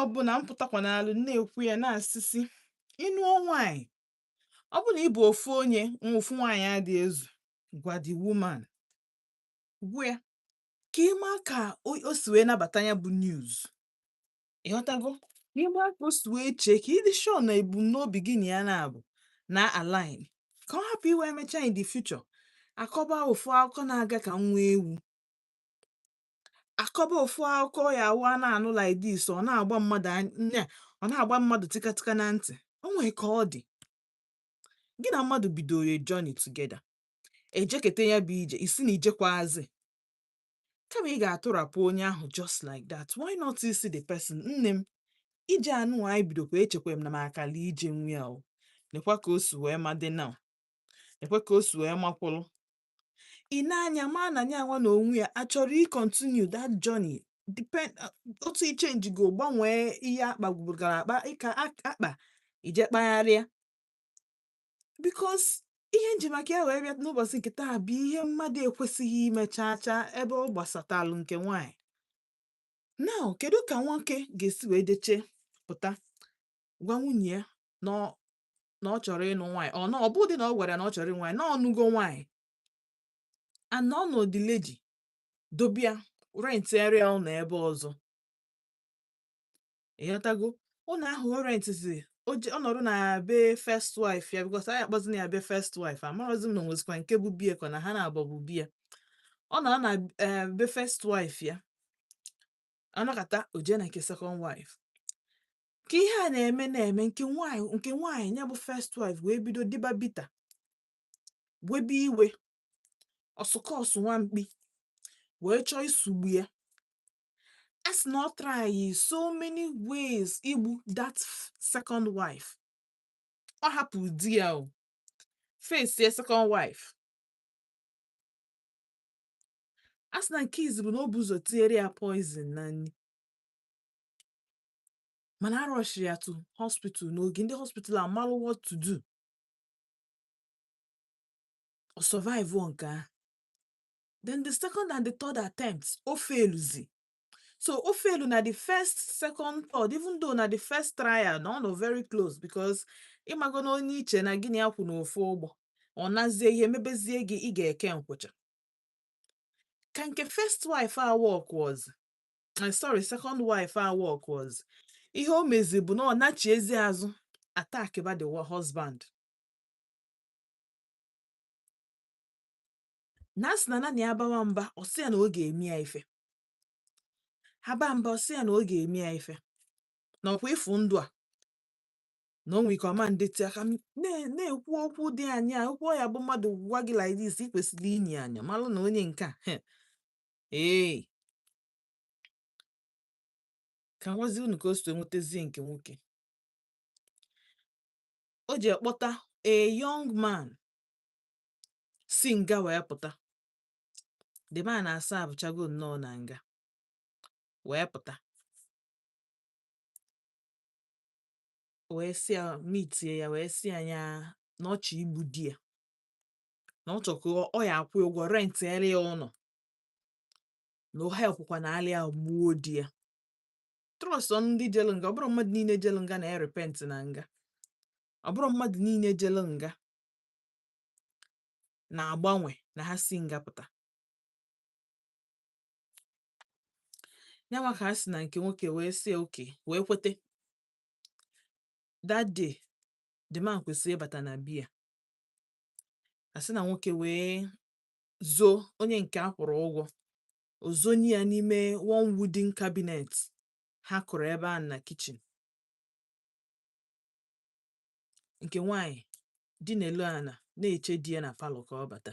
ọ bụ na mpụtakwa n'alụ na-ekwu ya na-asịsị ịnụọ nwaanyị ọ bụ na ị bụ ofu onye ofu nwaanyị adị ezu gwa the woman gwa ya ka ịma ka o si wee nabata ya bụ news ịghọtago ka ịma ka o si wee chee ka ịdị sure na ebumnobi gị na ya na-abụ na align ka ọ hapụ iwe emechaa in the future akọba ofu akụkọ na-aga ka nwa ewu akọba ofu akụkọ ya awụ a na-anụ like this ọ na-agba mmadụ anya ọ na-agba mmadụ tikatika na ntị o nwee ka ọ dị gị na mmadụ bidoro a journey together ejekete ya bụ ije isi na ijekwazi kama ị ga-atụrapụ onye ahụ just like that why not isi the person nne m ije anụ anyị bidokwa echekwa m na m akala ije nwe ya o nekwa ka o si wee madị na nekwa ka o si wee makwụrụ ị na-anya ma na anya nwa na onwe ya achọrọ i continue that journey depend otu ichenji go gbanwee ihe akpagbugara akpa ịka akpa ije kpagharịa because ihe nji maka ya wee bịa n'ụbọchị nke taa bụ ihe mmadụ ekwesịghị ime chacha ebe ọ gbasatalụ nke nwaanyị now kedu ka nwoke ga-esi wee deche pụta gwa nwunye ya na ọ chọrọ ịnụ nwaanyị ọ bụ dị na ọ gwara na ọ chọrọ ịnụ nwaanyị na ọnụgo nwaanyị and ọ nọ the lady dobia rent area ụlọ ebe ọzọ ịghọtago ụlọ ahụ o rentzi ọ nọrụ na be first wife ya because anyị akpọzi na ya be first wife amarozi m na onwezikwa nke bụ bie ka na ha na-abọ bụ bie ọ nọ na be first wife ya anakata oje na nke second wife ka ihe a na-eme nke nwaanyị ya bụ first wife wee bido dịba bita webe iwe ọsụkọsụ nwamkpi wee chọọ isugbu ya a sị na ọ try so many ways igbu that second wife ọ hapụ di ya o face ya second wife a sị na nke izi bụ na o bụ ụzọ tinyere ya poison na nri mana arọshiri ya to hospital n'oge ndị hospital amalụ what to do o survive nke ahụ. Then the second and the third attempts, o failuzi. So o failu na the first, second, third, even though na the first trial, no very close because ịmago na onye iche na gịnị akwụ n'ofu ụgbọ ọ nazie ihe mebezie gị ị ga-eke nkwụcha. Ka nke first wife a work was, sorry, second wife a work was, ihe o mezi bụ na ọ nachi ezi azụ attack by the husband. Nas na nani abawa mba osi ya na ọ ga-eme ya ife. Haba mba osi ya na ọ ga-eme ya ife. Na ọkwa ịfụ ndụ a na onwe ike ọma ndeti aka na-ekwu okwu dị anya okwu ya bụ mmadụ gwa gị like this ị kwesịrị inyi anya malụ na onye nke a ee ka ngwazi unu ka o so enwetazie nke nwoke o ji ekpọta a young man si nga wee pụta the man asa abụchago nnọọ na nga wee pụta wee si ya mitie ya wee si anya na ọchị igbu di ya na ọ chọkwa ọ ya akwụ ụgwọ rent ere ya ụlọ na o helpkwa na alị ya gbuo di ya trọst ndị jelu nga ọ bụrụ mmadụ niile jelu nga na-erepent na nga ọ bụrụ mmadụ niile jelu nga na-agbanwe na ha si nga pụta nyanwa ka ha si na nke nwoke wee si oke wee kwete that day the man kwesịrị ịbata na biya a sị na nwoke wee zoo onye nke akwụrụ ụgwọ ozonye ya n'ime one wooden cabinet ha kụrụ ebe a na kitchen nke nwaanyị di n'elu ana na-eche di ya na palọ ka ọ bata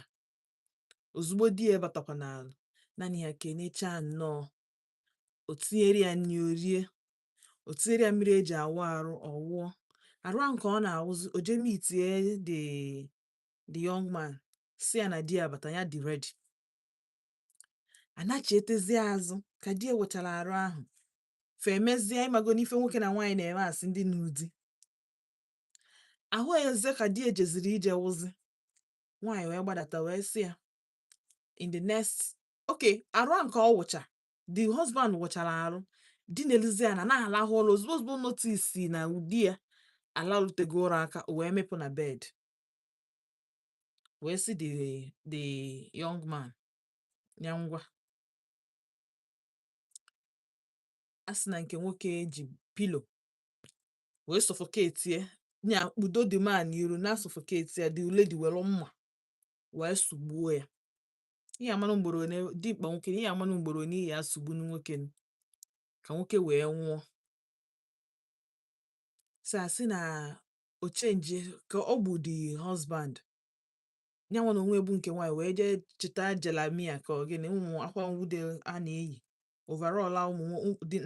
ozugbo di ya batakwa n'ala naanị ya kenechaa nnọọ o tinyere ya nri orie o tinyere ya mmiri eji awụ arụ ọwụọ arụ ahụ ka ọ na-awụzi o jee mitie the young man si ya na di ya bata ya dị ready anachi etezie azụ ka di ya wechara arụ ahụ fa emezie ịmago n'ife nwoke na nwaanyị na-eme asị ndị n'ụdị ahụ eze ka di ejeziri ije wụzi nwaanyị wee gbadata wee sị ya in the next okay arụ ahụ ka ọ wụcha the husband wụchara arụ di na-elizi ya na alahụ ụlọ ozugbo notisi na ụdị ya alalutego ụra aka o wee mepụ na bed wee sị the young man ya ngwa a sị na nke nwoke ji pilo wee suffocate ya nya kpudo the man iru na suffocate ya the lady were mma wee sugbuo ya ihe amanụ mgboro one dimkpa nwoke ihe amanụ mgboro n'ihi ya sugbu nwoke ka nwoke wee nwụọ sị na o chenji ka ọ bụ the husband nyanwa na onwe bụ nke nwaanyị wee jee cheta jelamia ka ọ gịnị ụmụ akwa nwude a na-eyi overall ụmụ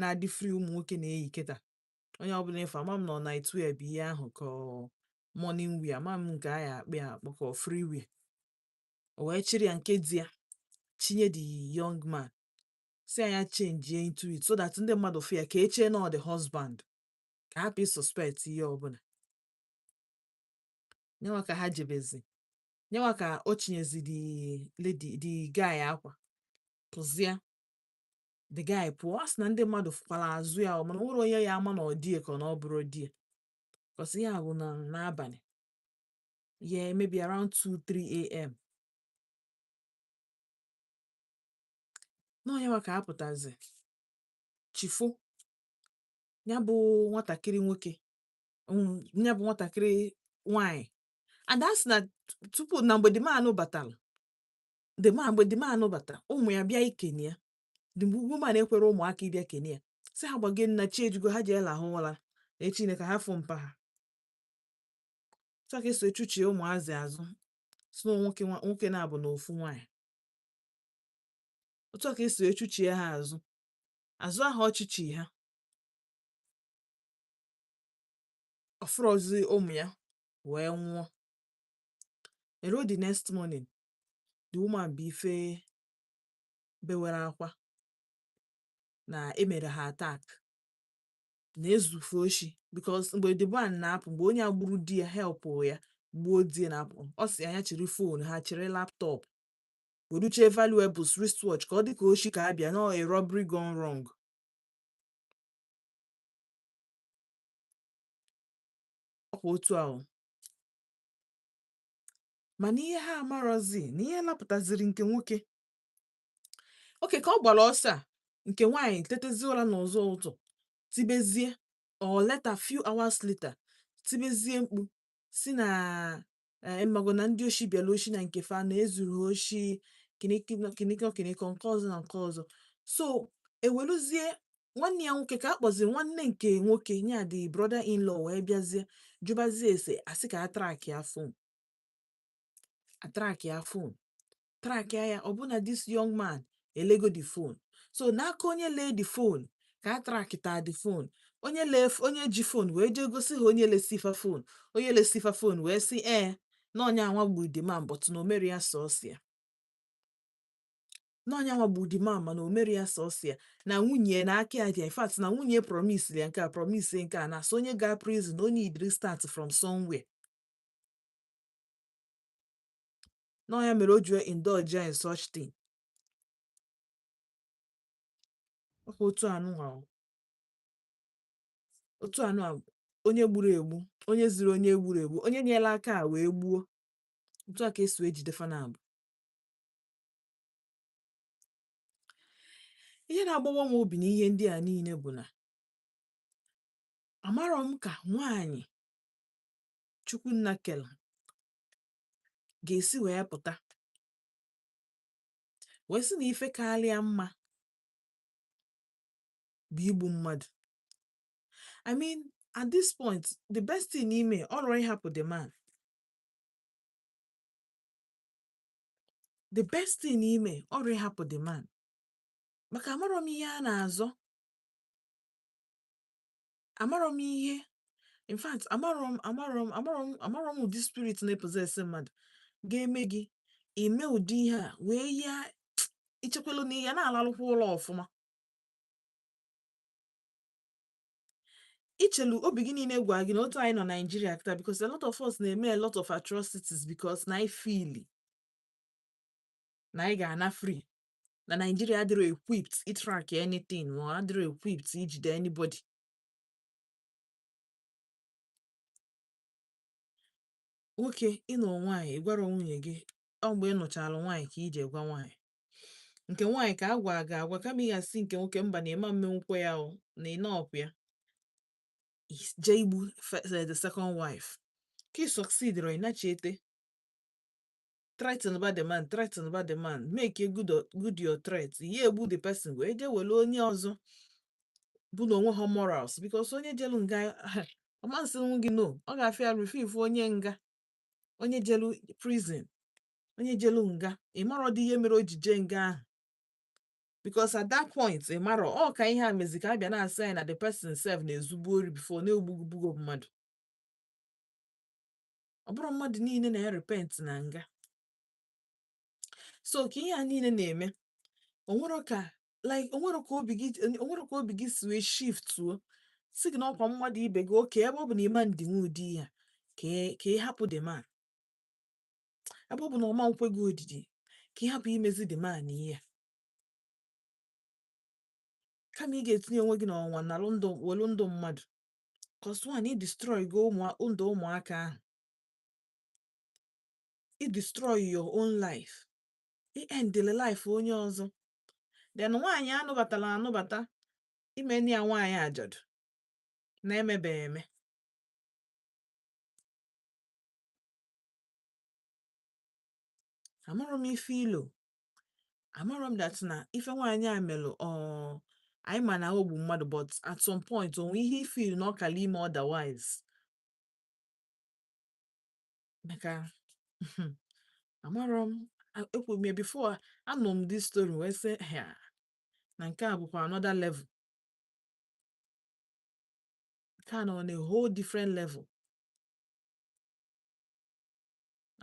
na-adị free ụmụ nwoke na-eyi kịta onye ọbụla ife ama m nọ na itu ebe ihe ahụ ka morning wear ama m nke a ya akpị akpọ ka free wear o wee chịrị ya nke di ya chinye the young man si anya change into it so that ndị mmadụ fụ ya ka echee na ọ the husband ka hapụ suspect ihe ọbụla nyanwa ka ha jebezi nyanwa ka o chinyezi the guy akwa pụzia the guy pụọ sị na ndị mmadụ fụkwara azụ ya mana nwere onye ya ama na ọ die ka na ọ bụrụ die kọsị ya bụ n'abalị ya maybe around 2-3 a.m. n'onyenwa ka apụtazi chifo ya bụ nwatakịrị nwoke ya bụ nwatakịrị nwanyị and that's na tupu na mgbe the man bata ụmụ ya bịa ikene ya the woman ekwere ụmụaka ịbịa kene ya si ha gbage nna chi ejugo ha ji elahụ ụra echine ka ha fụ mpa ha ka eso echuchie ụmụazị azụ si na nwoke na-abụ na ofu nwanyị otu a ka esi echuchie ha azụ ahụ ọchịchị ha ọfụrọzi ụmụ ya wee nwụọ ero the next morning the woman bụ ife bewere akwa na emere ha attack na ezufe oshi because mgbe the man na-apụ mgbe onye agburu di ya helpụ ya gbuo di ya na-apụ ọ sị anya chịrị fon ha chịrị laptop weruchie valuables wristwatch ka ọ dị ka oshi ka abịa na a robbery gone wrong ọkwa otu ahụ mana ihe ha amarozi na ihe lapụtaziri nke nwoke oke ka ọ gbara ọsọ a nke nwaanyị tetezi ụra n'ụzọ ụtụ tibezie or later few hours later tibezie mkpu si na mmago na ndị oshi bịara oshi na nke fa na ezuru oshi kinikọ nke ọzọ na nke ọzọ so eweluzie nwanne ya nwoke ka akpọzi nwanne nke nwoke nya the brother in law wee bịazie jụbazie ese asị ka atrak ya phone track ya ọbụna this young man elego the phone so n'aka onye lee the phone ka atrakta the phone onye ji phone wee jee gosi ha onye lesifa phone wee sị na onye anwa gburu the man but na omeri ya sọsịa na onye anwa gburu the man mana omeri ya sọsịa na nwunye na aka ya dị in fact na nwunye promise ya nke a promise nke a na so onye ga prison onye idri start from somewhere na ya mere o ji indulge in such thing otu anụ onye gburu egbu onye ziri onye gburu egbu onye nyela aka wee gbuo otu a ka esi ejide fanabụ ihe na-agbawa m obi n'ihe ndị a niile bụ na amarọ m ka nwaanyị Chukwunna kele ga-esi wee pụta wee sị na ife karịa mma bụ igbu mmadụ. I mean, at this point, the best thing ime already happened the man. The best thing ime already happened the man. Maka amarọ m ihe a na-azọ. Amarọ m ihe. In fact, amarọ m ụdị spirit na-possess mmadụ ga-eme gị ime ụdị ihe a wee ya ichekwelu na ya na-alalụkwa ụlọ ọfụma. Ichelu obi gị niile gwa gị na otu anyị nọ Nigeria kịta because a lot of us na-eme a lot of atrocities because na anyị feel na anyị ga-ana free na Nigeria adịrọ equipped track anything ma adịrọ equipped ijide anybody. Nwoke ịnụ nwaanyị ịgwara nwunye gị ọ mgbe ị nụchala nwaanyị ka ije gwa nwaanyị nke nwaanyị ka agwa ga-agwa kama ị ga-asị nke nwoke mba na ịma mmenwukwe ya na ịnọọkwu ya jee igbu the second wife ka ị succeed ro ịnachiete threaten about the man make a good your threat ya egbu the person wee jee were onye ọzọ bụ na onwe ha morals because onye jelu nga ọmansị gị no ọ ga-afịa arụ ife onye nga onye jelu prison onye jelu nga ị marọ dị ihe mere o ji jee nga ahụ because at that point ị marọ ọ ka ihe a mezi ka a bịa na-asị anyị na the person self na-ezugbo ori before na-egbugbugo mmadụ ọ bụrụ mmadụ niile na-repent na nga so ka ihe a niile na-eme onwere ka obi gị si wee shift tuo si gị na ọkwa mmadụ ibe gị oke ebe ọ bụ na ịma ndị ụdị ya ka ị hapụ the man ebe ọ bụ na ọma nkwe gị odidi ka ị hapụ imezi the man ihe kama ị ga-etinye onwe gị n'ọnwa na welu ndụ mmadụ cause one ị destroy gị ndụ ụmụaka ahụ ị destroy your own life ị endele life onye ọzọ then nwaanyị anụbata ime nne ya nwaanyị ajadu na-emebeghị eme amarọ m ife ilo amarọ m that na ife nwaanyị a melụ anyị ma na ogbu mmadụ but at some point onwe ihe ifil na ọkala ime otherwise maka amarọ m ekwume before anọ m this story wee sị na nke a bụkwa another level nke a nọ on a whole different level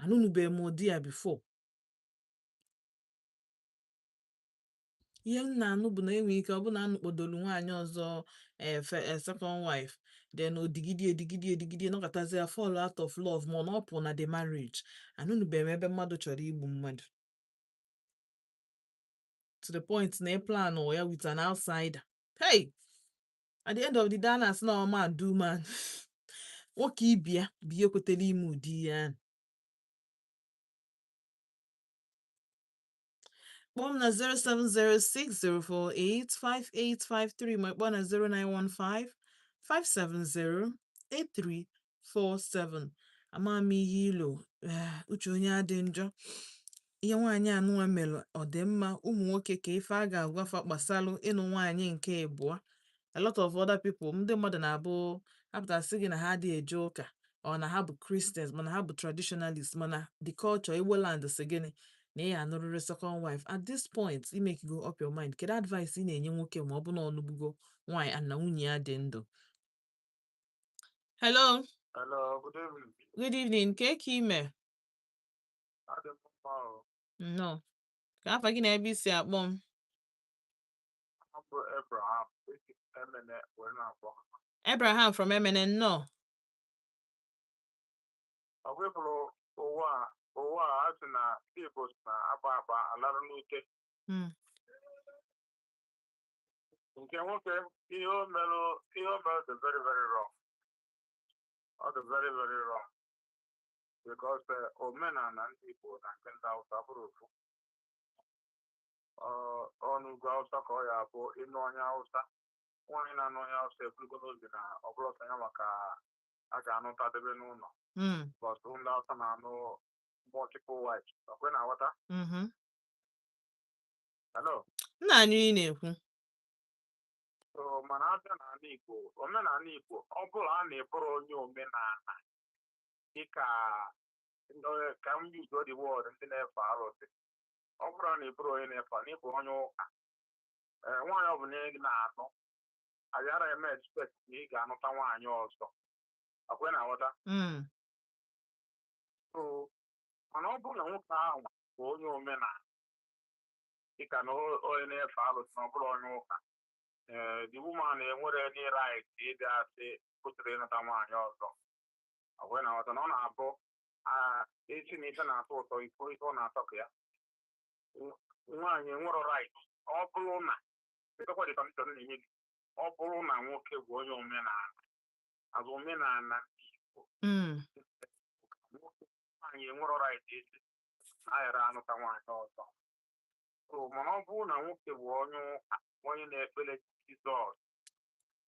anụnụbeghị m ụdị ya before ihe m na-anụ bụ na enwe ike ọ bụ na anụ kpodolu nwaanyị ọzọ second wife then odigidi nọkọtazi ya fall out of love ma ọ pụ na the marriage anụnụbeghị m ebe mmadụ chọrọ igbu mmadụ to the point na ị plan ya with an outsider. Hey, at the end of the day na-asị na ọma do man nwoke ibia biye kwetara ime ụdị ya kpọọ m na 07060485853 ma kpọọ na 09155708347 ama m ihe ilo uche onye adị njọ ihe nwaanyị anụnwa melụ ọ dị mma ụmụ nwoke ka ife a ga-agwafa gbasalụ ịnụ nwaanyị nke ịbụọ a lot of other people ndị mmadụ na-abụ apụtasị gị na ha adịghị eje ụka ọ na ha bụ Christians mana ha bụ traditionalists mana the culture Igbo land si gịnị na ị anụrịrị second wife at this point you make go up your mind kedu advice ị na-enye nwoke ma ọ bụ na ọnụgbugo nwaanyị na nwunye ya dị ndụ. Hello, good evening ka ime no ka afa gị na ebe isi akpọ m Abraham from Emene no ụwa a sị na Igbo na agba alarụ n'ute nke nwoke ihe o mere dị very very wrong ọ dị very very wrong because omenala ndị Igbo na nke ndị Hausa bụrụ ofu ọnụ ugwu Hausa ka ọ ya bụ ịnụ onye Hausa nwaanyị na-anụ onye Hausa eburugo n'oge na ọ bụrụ ọsọ ya maka a ga-anụta debe n'ụlọ but ndị Hausa na-anụ multiple wives ọkwe na-aghọta hello nna anyị na-ekwu so mana abịa n'ala Igbo omenala Igbo ọ bụrụ a na-eburu onye omenala dịka ka m yuzo the word ndị na-efe arụsị ọ bụrụ a na-eburu onye na-efe n'ịbụ onye ụka nwaanyị ọ bụla ị na-anụ agara eme expect na ị ga-anụta nwaanyị ọzọ ọkwe na-aghọta so mana ọ bụrụ na nwoke ahụ bụ onye omenala dịka na onye na-efe arụsị na ọ bụrụ onye ụka the woman enwere any right ịbịa asị kwụsịrị ịnụta nwaanyị ọzọ ọgwe na ọzọ na ọ na-abụ echi na ife na-atọ ụtọ ifo ọ na-atọ ka ya nwaanyị nwere right ọ bụrụ na ịkọkwa dị kọndishọn na-enye gị ọ bụrụ na nwoke bụ onye omenala azụ omenala Igbo nwaanyị nwere right esi na-ayara anụta nwaanyị ọzọ mana ọ bụrụ na nwoke bụ onye na-ekpere Jizọs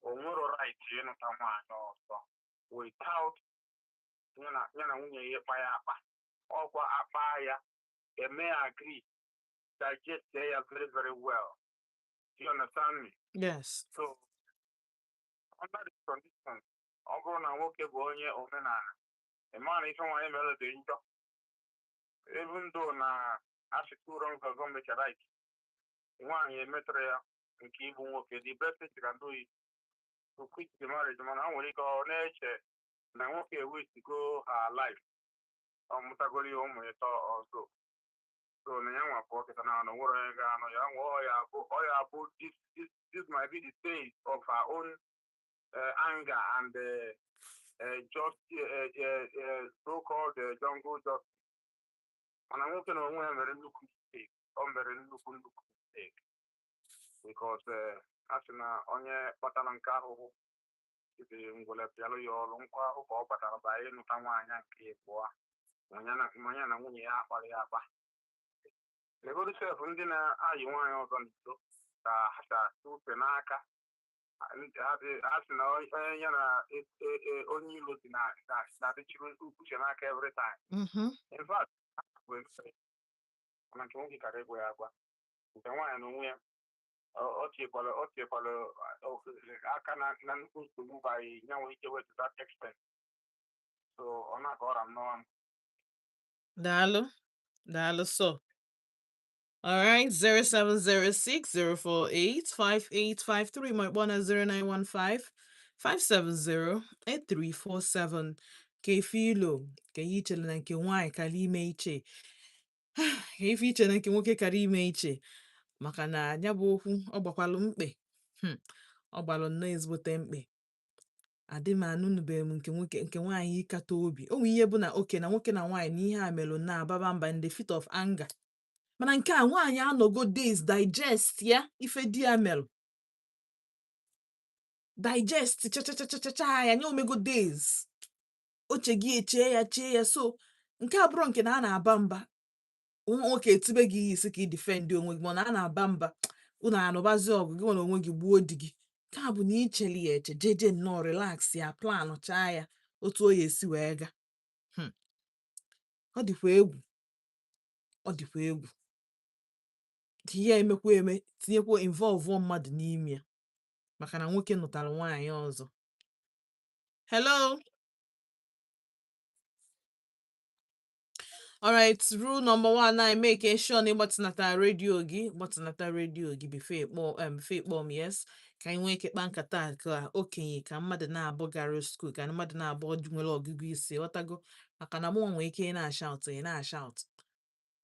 o nwere right ịnụta nwaanyị ọzọ without ya na nwunye ya ịkpa ya akpa ọkwa akpa ya eme agree digest ya very very well. You understand me? Yes. So under the conditions ọ bụrụ na nwoke bụ onye omenala ịma na ife nwaanyị mere dị njọ even though na asịkụ ụrọ nzọzọ mechara ike nwaanyị emetụrụ ya nke ịbụ nwoke the best thing you can do is to quit the marriage mana ha nwere ike ọ na-eche na nwoke ewestigo her life ọ mụtagoro ihe ụmụ ịtọ ọzọ so na ya nwa pụọ kịta na anọ nwere onye ga-anọ ya nwa ọ ya bụ this might be the stage of her own anger and just so-called jungle justice mana nwoke na onwe ya mere nnukwu mistake ọ mere nnukwu mistake because a sị na onye kpatara nke ahụhụ iji ngwele pịalụ ya ọrụ nkwa ahụ ka ọ kpatara banye ịnụta nwaanyị nke ịbụọ onye na nwunye ya akpara ya akpa legodu sef ndị na-ayị nwaanyị ọzọ n'iso ka ha uche n'aka ha sị na onye ya na onye ilo dị na-adịchiri uche n'aka every time. In fact mana nke nwoke kara egwe ya agwa nke nwaanyị na onwe ya ọ tiekwala aka na nnukwu nsogbu baghị ya nwere ike wetụta extent so ọ na-aka ọra m n'ọnụ. Daalụ so. All right, 0706-048-5853. My one is 0915-570-8347. Kefilo, Keichel na nke nwanyị kara ime iche. Ife iche na nke nwoke kara ime iche. Maka na ya bụ okwu ọ gbakwalụ mkpe. Ọ gbalụ nnọọ ezigbote mkpe. Adị m anụnụbeghị m nke nwoke nke nwaanyị ịkata obi. O nwere ihe bụ na oke na nwoke na nwaanyị na ihe a melụ na-ababa mba in the fit of anger. Mana nke a nwaanyị anọgo days digest ya ife di ya melụ. Digest cha ya nye omego days. Oche gị chee ya so nke a bụrụ nke na a na-aba mba. Nwoke etibe gị isi ka ị defend onwe gị mana a na-aba mba. Unu anụbazi ọgụ gị nwere onwe gị gbuo di gị. Nke a bụ na icheli ya eche jeje nnọọ relax ya plan chaa ya otu o ya esi wee ga. Ọ dịkwa egwu. Ihe emekwa eme tinyekwa involve mmadụ n'ime ya maka na nwoke nụtara nwaanyị ọzọ. Hello. Alright, rule number 1 I make sure na ịgbatịnata redio gị before ịkpọ m yes ka anyị nwee ike kpa nkata ka okenye ka mmadụ na-abụ gara school ka mmadụ na-abụ nwere ọgụgụ isi ghọtago maka na mụ nwee ike na-ashout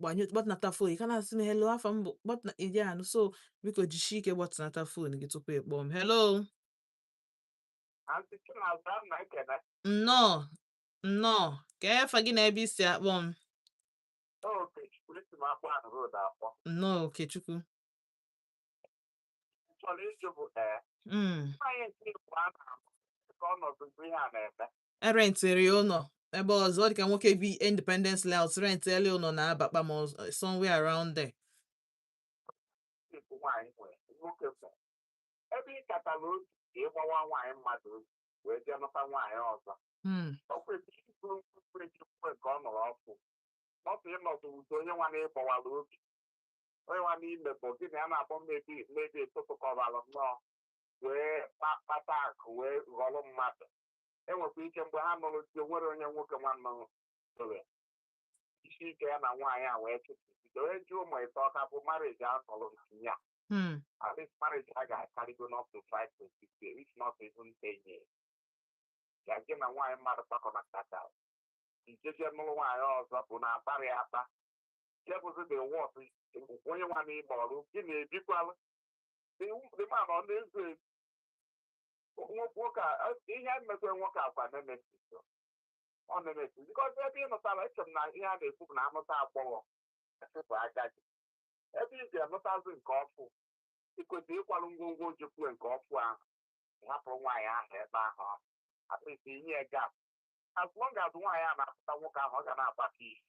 gbatịnata phone ka na-asị m hello afọ m bụ gbatịna so biko jisie ike gbatịnata phone gị tupu ịkpọ m. Hello. Nnọọ ka efa gị na ebe isi akpọ m. Nnọọ Okechukwu. Erentịrị ụlọ ebe ọzọ ọ dịka nwoke bi Independence Layout rentịrị ụlọ na-abakpa ma somewhere around there. Ebe ị katara otu ka ịgbawa nwaanyị mmadụ wee jee nụta nwaanyị ọzọ ọ kwesịrị ịbụrụ nke ọ nọrọ ọkụ nọtụ ịnọdụ udo onye nwa na-ịgbawala obi onye nwa n'ime bụ gị na ya na-akpọ mmebi etụtụkọbalụ nnọọ wee kpata akụ wee ghọrọ mmadụ. Enwekwa ike mgbe ha nụrụ di nwere onye nwoke nwanne dore isi ike ya na nwaanyị a wee chụpụ wee jụọ ụmụ ịtọ ọka bụ marriage a nọrọ ntinye a. At least marriage I got carried on up to 5 to 6 years, if not even 10 years. Ya gị na nwaanyị mmadụ kpakọ na kata njeje mụrụ nwaanyị ọzọ bụ na akparị akpa jebụzi the wọt onye nwa n'ịgba ọrụ gị na-ebikwalụ the man ọ na-ezu nwoke ihe mmekwe nwoke akwa nemesis ọ nemesis because ebe ị nụtara eche m na ihe a na-ekwu bụ na anụta agbọghọ bụ agadi ebe ị ga-anụtazi nke ọfụ ikwesịrị ịkwalụ ngwongwo ojekwu nke ọfụ ahụ hapụrụ nwaanyị ahụ ebe ahụ atịsị ihe gap as long as nwaanyị a na-apụta nwoke ahụ ọ ga na-agbata isi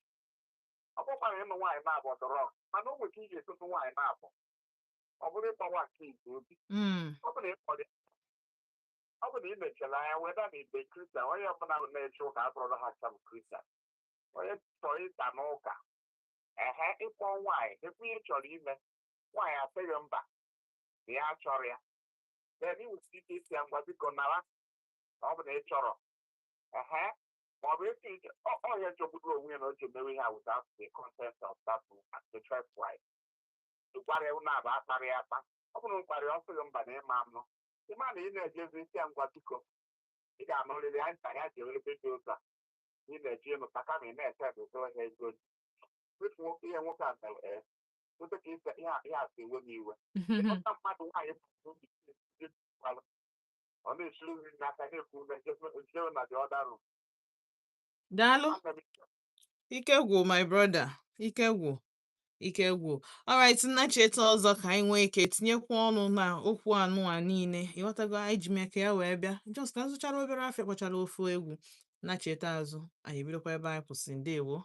ọ bụkwara ịnụ nwaanyị na-abụ ọdọrọ mana o nwere ka ị ga-esotu nwaanyị na-abụ ọ bụrụ ịgbawa nke ite obi ọ bụ na ị mechara anya weda na ibe kristian onye ọbụla na-eche ụka abụrụla ha chabụ kristian onye chọrọ ịta n'ụka ịkpọ nwaanyị ekwu ihe chọrọ ime nwaanyị asịghị mba na ya chọrọ ya then ị nwere ike isi ya ngwa biko nara na ọ bụ na ị chọrọ ma ọ bụ esi ọhịa jọgburu onwe ya na oche mewe ihe without the consent of that the first wife ịgwara ewu na-aba akparị ya akpa ọ bụrụ mkparị ọ sịghị mba na ịma anụ ịma na ị na-ejezi isi ya ngwa biko ị ga-anụrịrị ya nta ya ji ebe dị ụzọ ị na-eji ịnụta kama ị na-ete edote ọhịa ego wetu nwoke ihe nwoke a mere ote ka ihe asị ewe m iwe ịkọta mmadụ nwaanyị ọ na-esiri nri n'aka na-ekwu ume na the other room. Daalụ. Ike gwụ my brother. Ike gwụ. Alright, nna cheta ọzọ ka anyị nwee ike tinyekwa ọnụ na okwu anụ a niile. Ịghọtago anyị ji mee ka ya wee bịa. Just ka nzụchara obere afịa kpọchara ofu egwu. Na cheta azụ anyị ebidokwa ebe anyị kwụsị. Ndewo.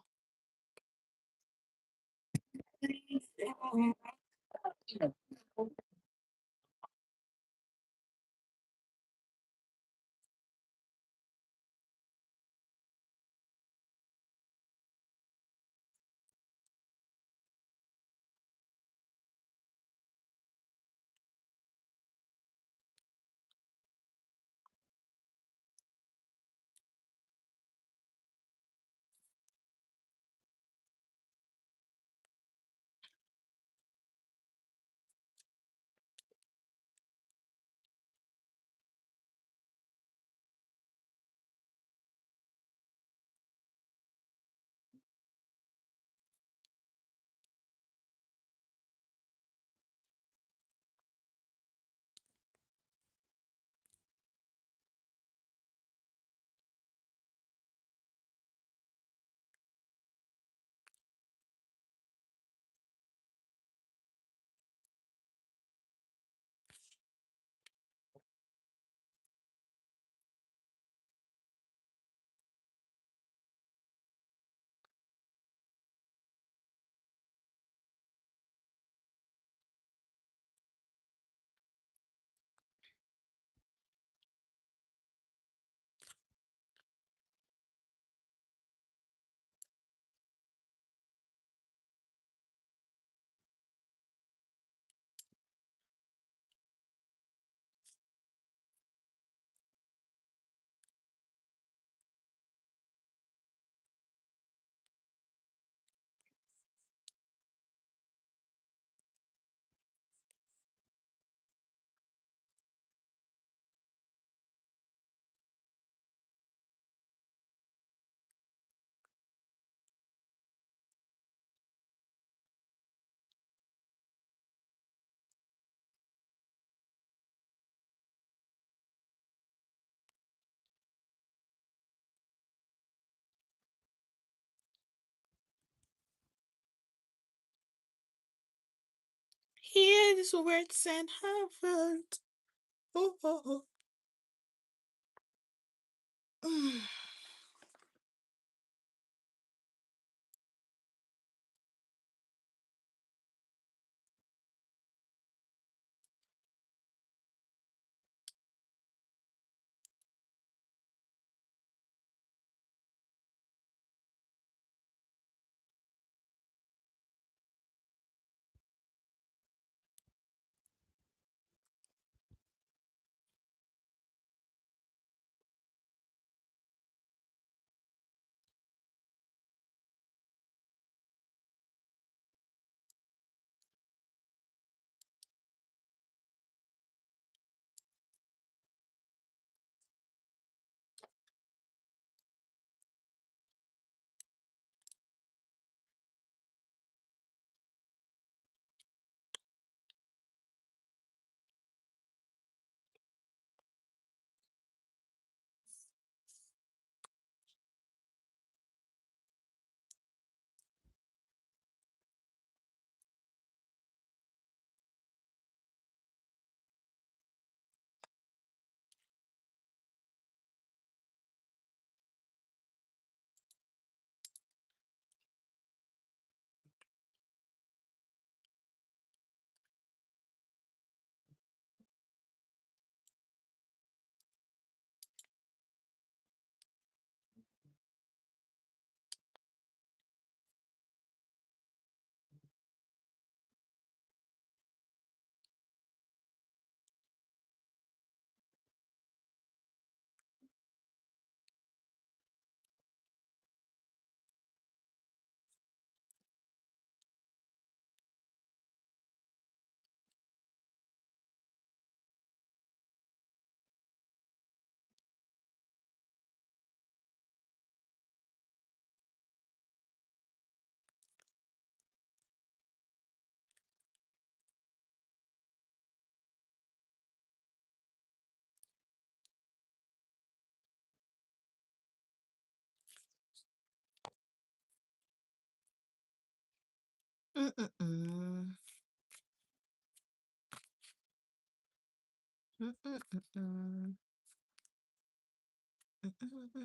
Hear these words and heaven. Oh. Mm-mm-mm. Mm-mm-mm. Mm-mm-mm.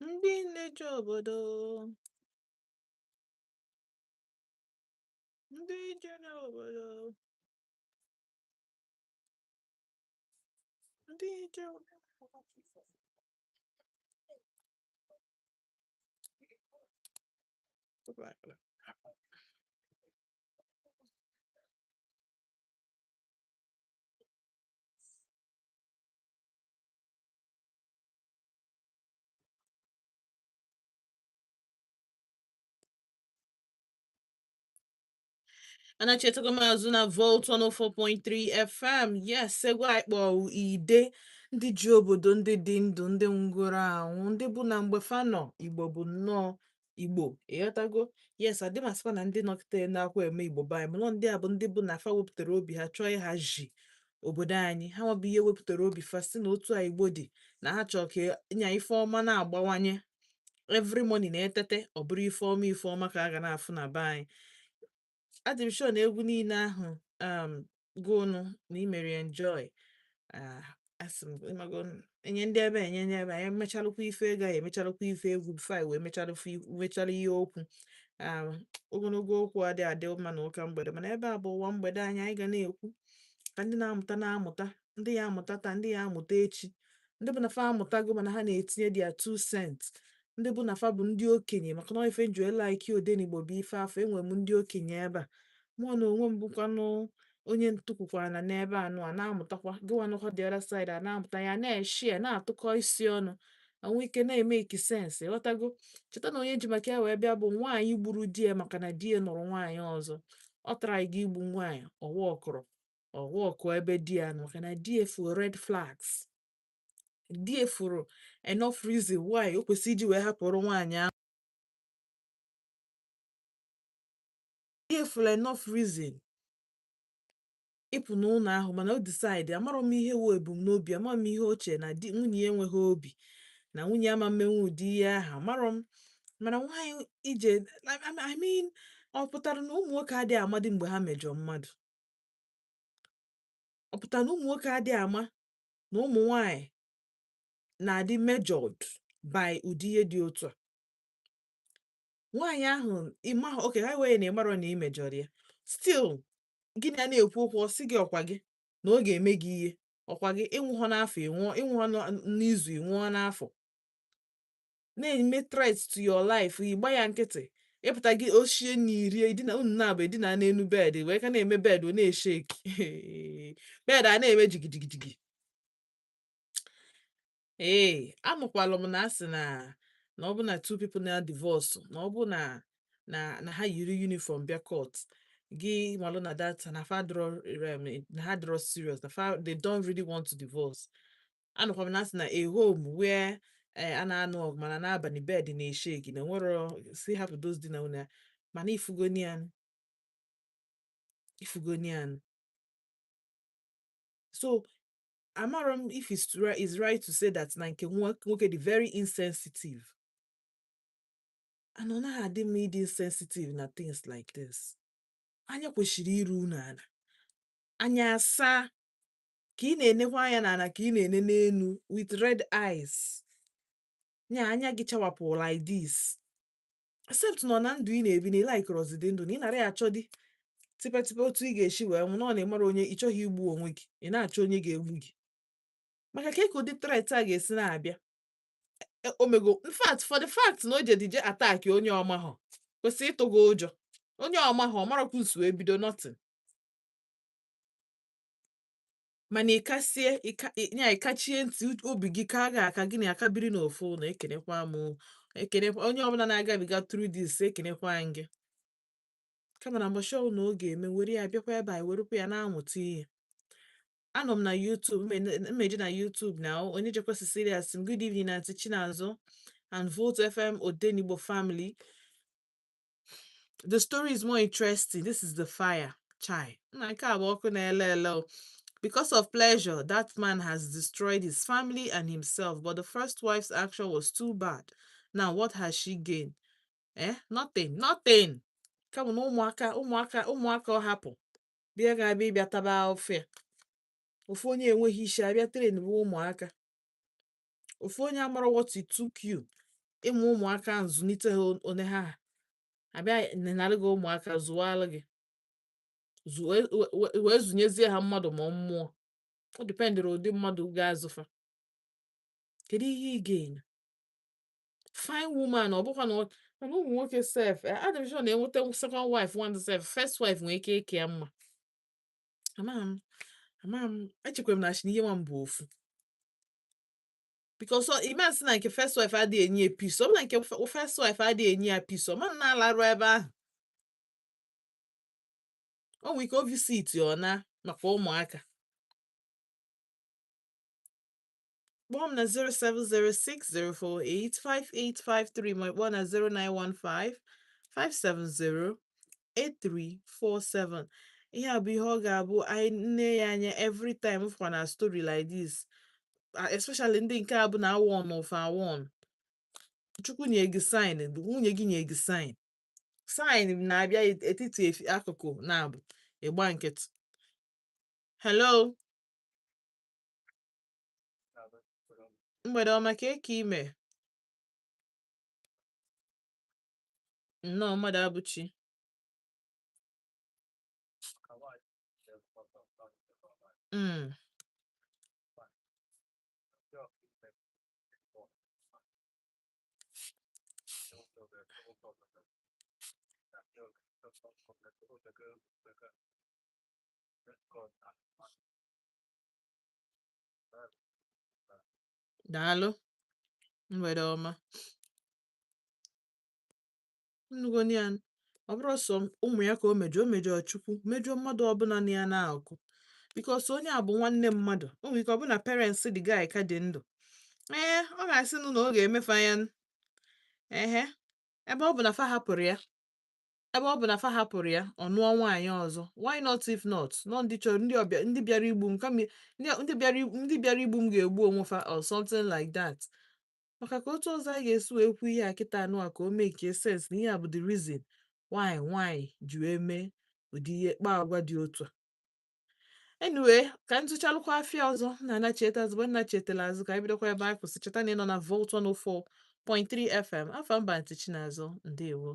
Ndị nleji obodo, ndị jere obodo, ndị jere anachetago m azụ na Volt 104.3 FM. Yes, egwu anyị kpọọ ide ndị ji obodo, ndị dị ndụ, ndị ngwụrụ anwụ, ndị bụ na mgbe fanọ Igbo bụ nnọọ Igbo. Ịghọtago? Yes, adị m asịkwa na ndị nọkịta na-akwa eme Igbo Baịbụl. Ndị a bụ ndị bụ na fa wepụtara obi ha chọọ ịhazi obodo anyị. Ha nwabụ ihe wepụtara obi fa si na otu a Igbo dị, na ha chọọ ka ịnya ife ọma na-agbawanye every morning na-etete, ọ bụrụ ife ọma ka a ga na-afụ na be anyị. Adị m sure na egwu niile ahụ gụnụ na imere enjoy. Asị m ịmago enye ndị ebe anyị emechalụkwa ife ego, anyị emechalụkwa ife egwu bifo anyị wee mechalụ ihe okwu. Ogologo okwu adị mma na ụka mgbede, mana ebe a bụ ụwa mgbede anyị ga na-ekwu ka ndị na-amụta, ndị ya amụta taa, ndị ya amụta echi, ndị bụ na fa amụtago mana ha na-etinye dia 2 cents, ndị bụ na fa bụ ndị okenye, maka na ife njuela ike Odenigbo bụ ife afọ. Enwe m ndị okenye ebe a, mụ na onwe m bụkwanụ onye ntụkwukwara na n'ebe anụ a na-amụtakwa, gịwanụkwa the other side a na-amụta ya, na-eshie, na-atụkọ isi ọnụ, anwe ike na-eme ikisensị. Ghọtago? Cheta na onye ji maka ya wee bịa bụ nwaanyị gburu di ya maka na di ya nụrụ nwaanyị ọzọ. Ọ tara ịga igbu nwaanyị, ọwa ọkụ ebe di ya nọ, maka na di ya fu red flags. di efuru enough reason why o kwesị iji wee hapụrụ nwaanyị ahụ. Di efuru enough reason ịpụ n'ụlọ ahụ, mana o decide amarọ m ihe wụ ebumnobi, amarọ m ihe oche na di nwunye ya enweghị obi na nwunye ama mmenwu ụdị ihe ahụ, amarọ m. Mana nwaanyị ije I mean, ọ pụtara na ụmụ nwoke adịghị amadị mgbe ha mejọ mmadụ? Ọ pụtara na ụmụ nwoke adịghị ama na ụmụ nwaanyị na-adị mejored by ụdị ihe dị otu a? Nwaanyị ahụ ịma oke ha wee na ịmarọ na ị mejọrọ ya, still gị na ya na-ekwu okwu, ọ sị gị ọkwa gị na ọ ga-eme gị ihe, ọkwa gị ịnwụọ n'afọ ịnwụọ, ịnwụọ n'izu ịnwụọ n'afọ, na-eme threat to your life, ịgba ya nkịtị, ịpụta gị ochie na iri edina unu na-abụ edina n'elu bed wee ka na-eme bed ọ na-esheki bed a na-eme jigijigijigi. Ee, anụkwalụ m na asị na ọ bụ na two people na divorce, na ọ bụ na ha yiri uniform bịa court, gị malụ na that na ha draw serious, they don't really want to divorce. Anụkwa m na asị na a home where a na-anụ ọgụ mana n'abalị bed na-esheki na nwere si hapụ those di na nwunye, mana ifugonian. So amarọ m if it's right to say that na nke nwoke dị very insensitive, and ọ naghị adị m ịdị insensitive na things like this. Anya kwesịrị iru unu ala, anya asa ka ị na-enekwa anya n'ala ka ị na-ene n'elu with red eyes, nya anya gị chawapụ like this, except nọ na ndụ ị na-ebi na ịlaik rozidi ndụ na ị nara ya achọ dị tipe otu ị ga-esi wee nwụ, na ọ na-emara onye ị chọghị igbu onwe gị, ị na-achọ onye ga-egbu gị. Maka ka ụdị threat a ga-esi na-abịa omego, in fact for the fact na o jedije attack onye ọmahọ kwesị ịtụ gị ụjọ. Onye ọmahọ ọmarakwa usu wee bido nothing, mana ịkachie ntị obi gị ka ga aka gị na aka biri n'ofu na ekenekwa m ekenekwa onye ọbụla na-agabiga through this, ekenekwa gị. Kama na mbọchị ọbụla oge eme were ya bịakwa ebe a werukwa ya na-amụta ihe. Anọ m na YouTube, mmeji na YouTube na onye jekwasị serious. Good evening, Auntie Chinazụ and Volt FM Odenigbo family. The story is more interesting. This is the fire. Chai. Because of pleasure, that man has destroyed his family and himself, but the first wife's action was too bad. Now, what has she gained? Nothing. Come on, ụmụaka ọ hapụ bịa ga-abịa ịbịa taba ofe. Ofu onye enweghị isi abịa train bụ ụmụaka. Ofu onye amara what it took you ịmụ ụmụaka nzụlite ha one ha abịa nenarị gị ụmụaka zụwalụ gị wee zụnyezie ha mmadụ ma mmụọ. Ọ dipendịrị ụdị mmadụ ga-azụfa. Kedu ihe ị ga-enye? Fine woman, ọ bụkwa na ụmụ nwoke sef adịm sure na-enweta second wife one sef, first wife nwee ike eke ya mma. Ama m echekwara m na shi ihe nwa m bụ ofu, because ime asị na nke first wife adịghị enye ya peace, ọ bụ na nke first wife adịghị enye ya peace, ọ ma na-alarụ ebe ahụ. O nwere ike o visit ọ na maka ụmụaka. Kpọọ m na 07060485853 ma kpọọ na 09155708347. Ihe a bụ ihe ọ ga-abụ anyị nne ya anya every time fụkwa na story like this, especially ndị nke a bụ na awon of awon. Chukwu nye gị sign, nwunye gị nye gị sign na-abịa etiti akụkụ na-abụ ịgba nkịtị. Hello, mgbede ọma, ka eke ime? Nnọọ, mmadụ abụchi. Daalụ, mgbede ọma. Nnugonian, ọ bụrụ sọ ụmụ ya ka o mejọ Chukwu, mejọ mmadụ ọbụla na ya na-akụ, because onye a bụ nwanne mmadụ. O nwere ike ọ bụ na parents the guy ka dị ndụ, ọ ga-asị nụ na ọ ga-emefe ya ehe ebe ọ bụ na fa hapụrụ ya ọ nụọ nwaanyị ọzọ, why not if not nọ ndị chọrọ ndị bịara igbu m kama ndị bịara igbu m ga-egbu onwe fa or something like that. Maka ka otu ọzọ anyị ga-esi wee kwu ihe a kịta anụ a ka o mee nke sense na ihe a bụ the reason why nwaanyị ji wee mee ụdị ihe kpaa agwa dị otu a. Anyway, ka m tụchalụkwa afịa ọzọ na cheta azụ mgbe nna chetala azụ ka anyị bidokwa ebe anyị kwụsị. Cheta na ị nọ na Volt 104.3 FM. Afọ mba ntị Chinazụ, ndewo.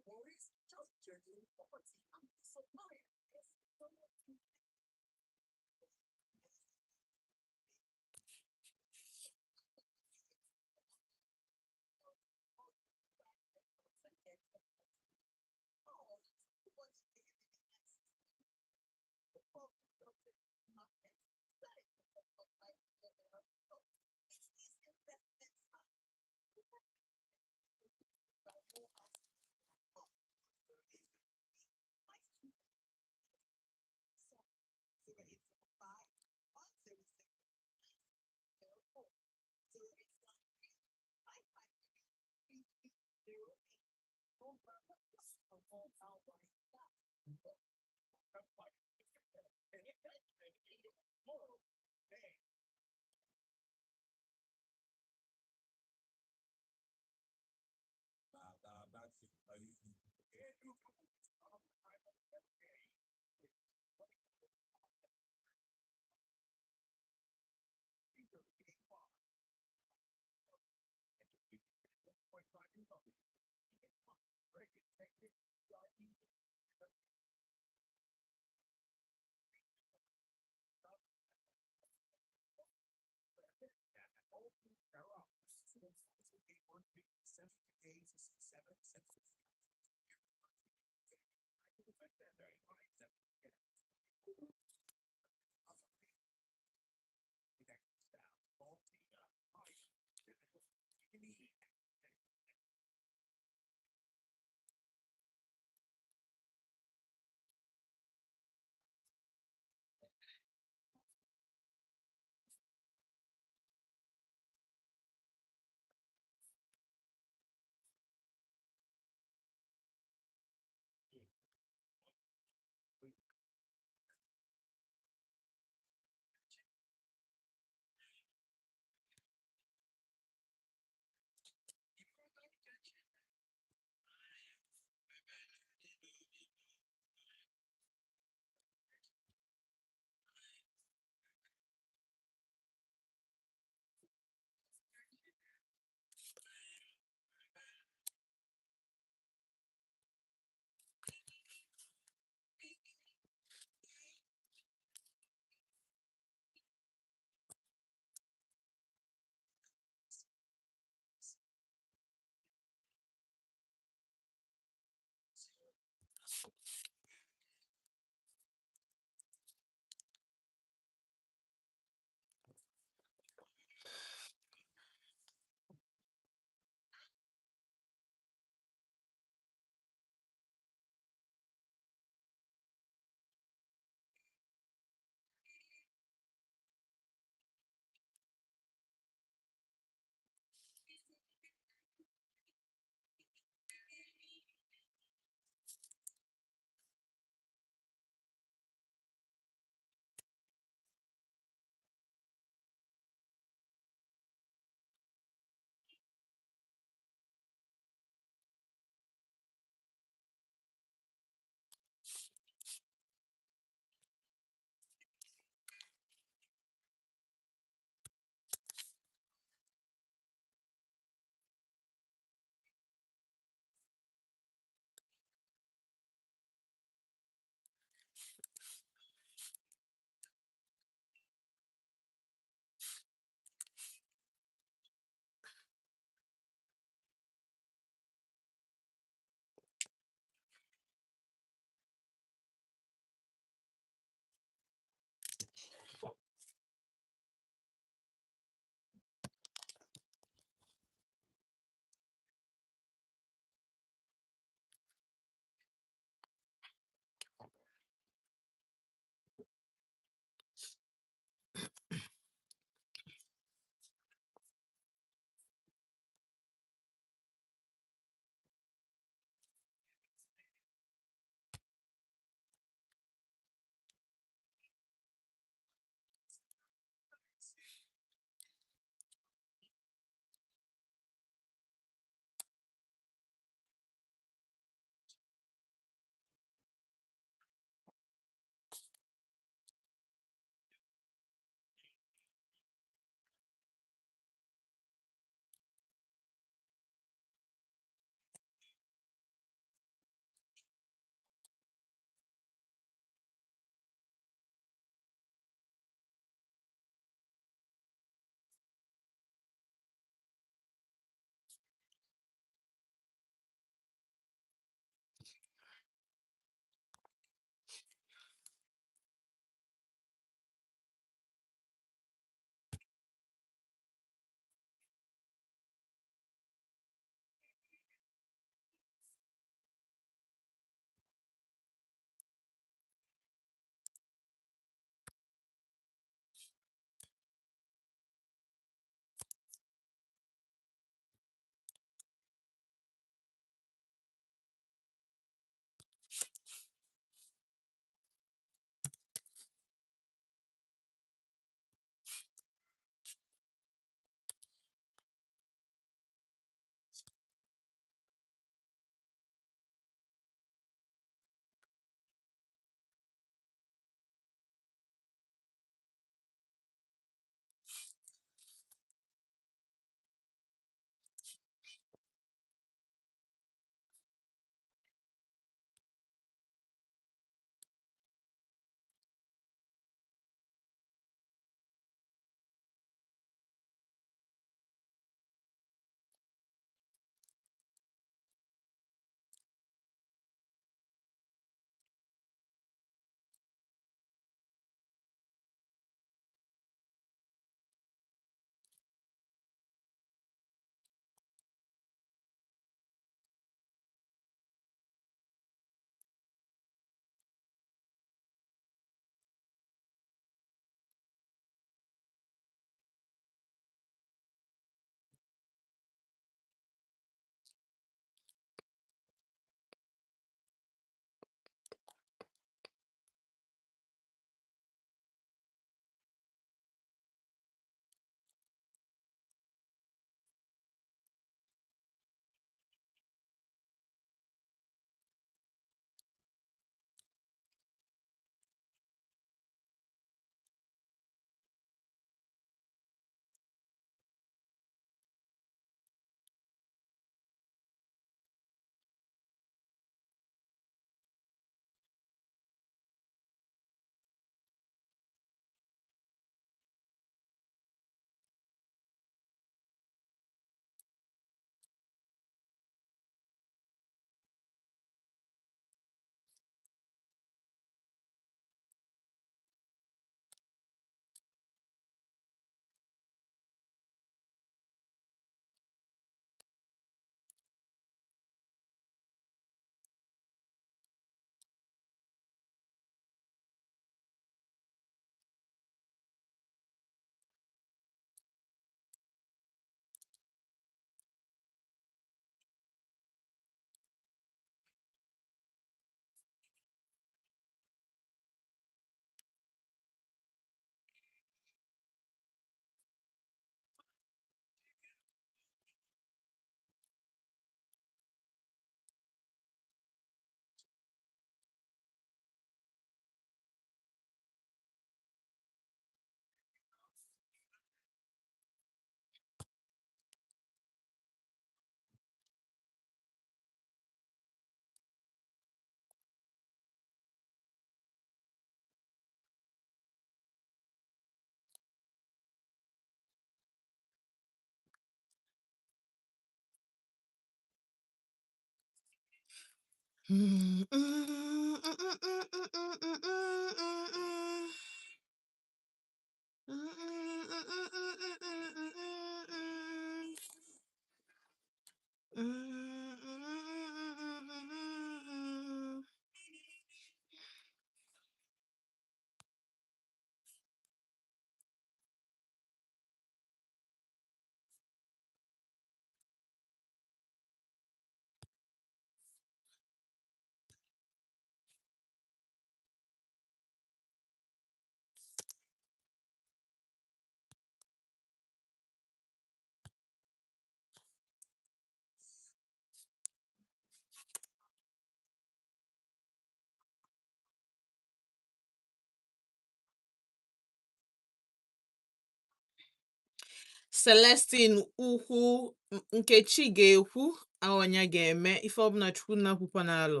Celestine ukwu Nkechi ga-ekwu ọnya ga-eme ife ọbụla Chukwu na-akwụkwọ n'alụ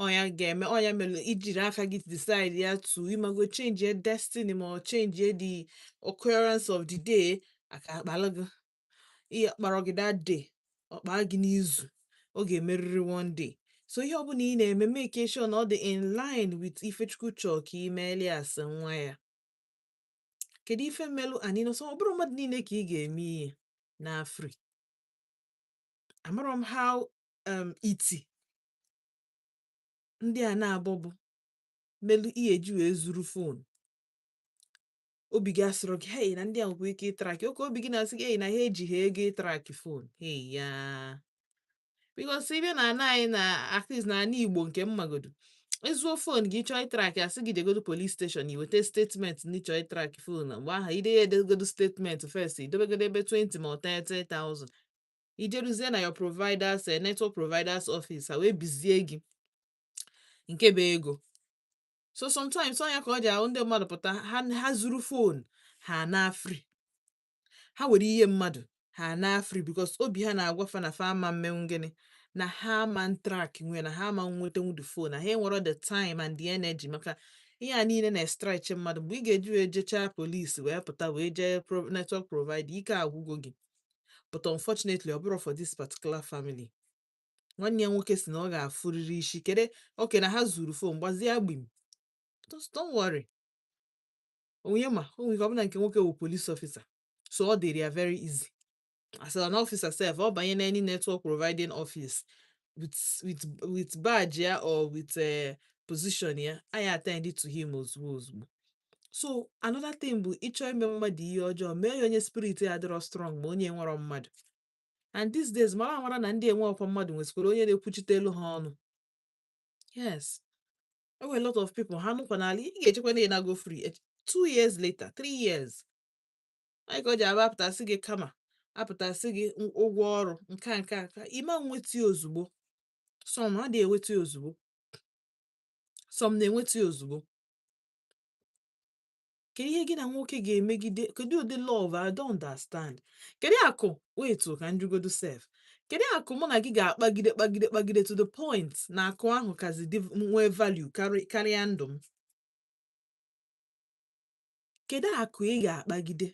ọnya ga-eme ọnya mere ijiri aka gị decide ya to imago change your destiny ma ọ change the occurrence of the day aka akpalụ gị ihe kpọrọ gị that day ọkpa gị n'izu ọ ga-emerịrị one day so ihe ọbụla ị na-eme make sure na ọ dị in line with ife Chukwu chọọ ka imeeli asị nwa ya kedu ife mmelụ anyị nọ so ọ bụrụ mmadụ niile ka ị ga-eme ihe na free amarọ m how iti ndị a na-abọ bụ melu ihe eji wee zuru fon obi gị asịrọ gị hey na ndị a nwekwa ike ịtraki oke obi gị na-asị gị hey na ha eji ha ego ịtraki fon hey ya bikos ibe na ana anyị na at least na ana Igbo nke mmagodo ezuo fon gị chọọ ịtraki asị gị degodo polis steshọn iweta statement ndị chọọ ịtraki fon mgbe aha ide ya edegodo statement first idobegodo ebe 20 ma ọ 30,000 ijeruzie na your providers network providers office ha wee bizie gị nke bụ ego so sometimes ọnya ka ọ ji ahụ ndị mmadụ pụta ha zuru fon ha na free ha were ihe mmadụ ha na free because obi ha na-agwafa na fa ama mmenwu gịnị na ha ma ntrak nwe na ha ma nwetenwu the phone na ha enwero the time and the energy maka ihe a niile na-estrich mmadụ mgbe ị ga-eji wee jechaa polisi wee pụta wee jee network provider ike agwụgo gị but unfortunately ọ bụrụ for this particular family nwanne ya nwoke si na ọ ga-afụrịrị isi kede oke na ha zuru fon gbazie agbim don't worry onye ma onwe ike ọbụna nke nwoke wụ police officer so ọ dịrị ya very easy as an officer sef ọ banye na any network providing office with badge ya or with position ya I attend to him ozugbo so another thing bụ ịchọ ime mmadụ ihe ọjọọ mee ya onye spirit ya adịrọ strong ma onye nwere mmadụ and these days mara na ndị enwe ọkwa mmadụ nwesikwara onye na-ekwuchite elu ha ọnụ yes there were a lot of people ha nụkwa n'ala ị ga-echekwa na na go free 2 years later 3 years anyị ka o ji aba apụtasị gị kama apụtasị gị ụgwọ ọrụ nka ịma nweta ozugbo some ha dị enweta ozugbo some na-enweta ozugbo kedu ihe gị na nwoke ga-emegide kedu ụdị love I don't understand kedu akụ wait ka njụgodo sef kedu akụ mụ na gị ga-akpagide to the point na akụ ahụ kazi nwee value karịa ndụ m kedu akụ ị ga-akpagide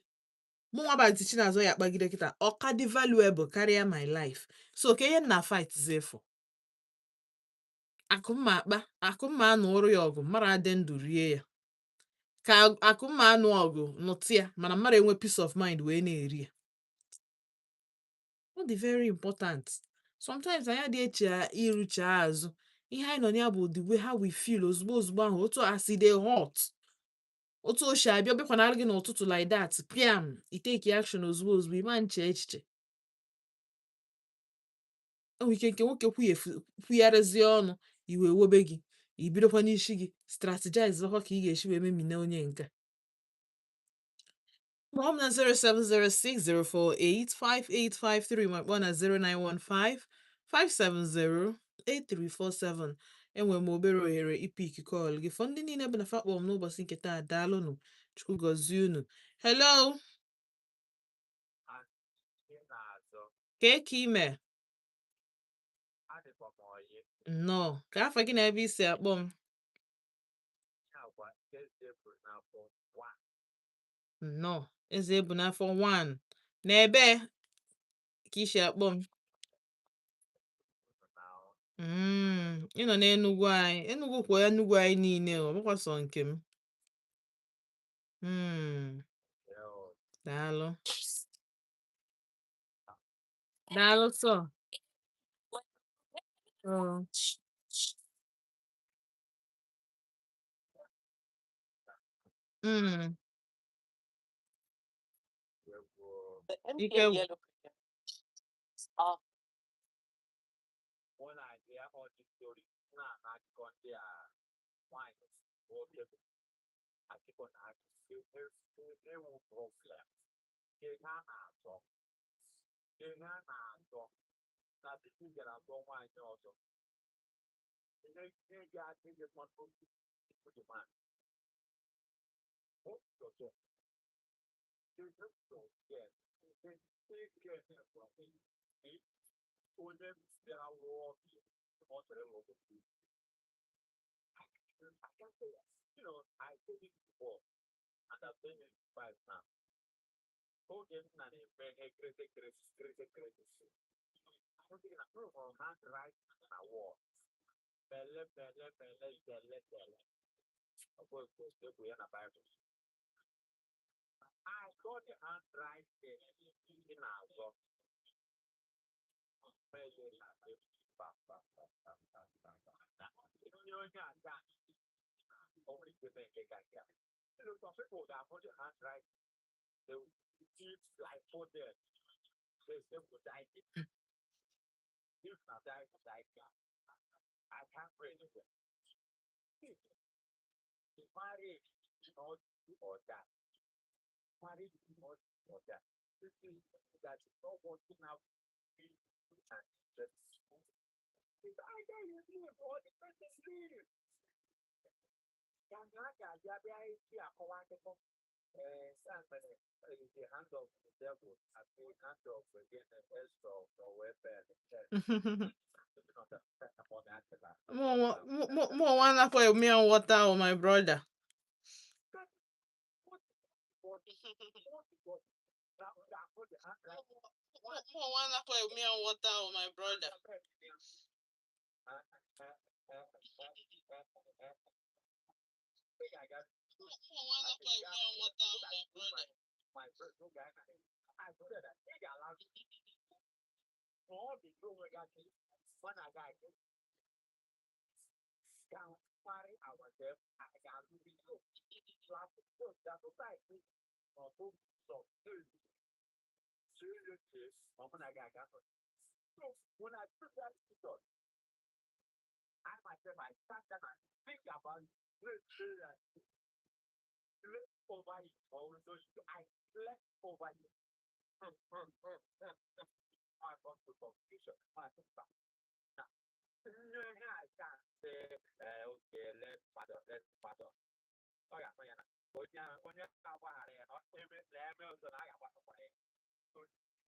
mụ nwa Bazi Chinazọ ya akpagide kịta ọka dị valuable karịa my life so ka ihe na fight zefo akụmma anụ ọrụ ya ọgụ mara adị ndụ rie ya ka akụmma anụ ọgụ nụtụ ya mana mmadụ enwe peace of mind wee na-eri ya ọ dị very important sometimes anyị dị eche iruche azụ ihe anyị nọ ya bụ the way how we feel ozugbo ahụ otu asị dey hot otu oshi abịa ọbịakwana gị n'ụtụtụ like that piam iteki action ozugbo ịma nche echiche onwe ike nke nwoke kwuyarịzie ọnụ iwe wobe gị ibidokwa n'isi gị strategize ọkwa ka ị ga-esi wee memina onye nke ma ọ bụ na 07060485853 ma kpọọ na 09155708347 enwere m obere ohere ipik kọl gị fọ ndị niile bụ na fakpọ m n'ụbọchị nke taa daalụnụ Chukwu gọzie unu hello ka ime nnọọ ka afọ gị na ebe isi akpọ m nnọọ eze ebu n'afọ 1 n'ebe ka isi akpọ m ị nọ n'Enugu anyị Enugu kwa Enugu anyị niile ọ bụkwa sọ nke m daalụ daalụ sọ ike when I hear all these stories, now I got their wine, I keep on asking, they will problem. They can't talk. They can't talk. Now the thing that I'm going to also. They got this one for the man. Oh, so. They just don't get. They get it from me. For them, they are walking on the road. I can say, I did it before, and I've been in 5 now. Oh, them not a very crazy. I don't think I'm going to hand right in a war. Belle. Of course, we are a Bible. I got the hand right there in our book. Some people that put your hand right, they will teach like for them. They will die. If not die, I can't pray to them. Marriage is not or that. Marriage is not or that. This is that is not working out. It's either you live or the person lives. The hand of the devil as the hand of or welfare. More one for me and water, oh my brother. More one for me and water, oh my brother. My personal guy, I said that they got allowed all the people got when I got down party our death, I got to be so that's society or so serious when I got so when I took that thought, I myself I sat down and think about over it or I slept over it. I want to confusion. Now, I can't say, okay, let's pardon. Oh, yeah, when you're every level, so I got what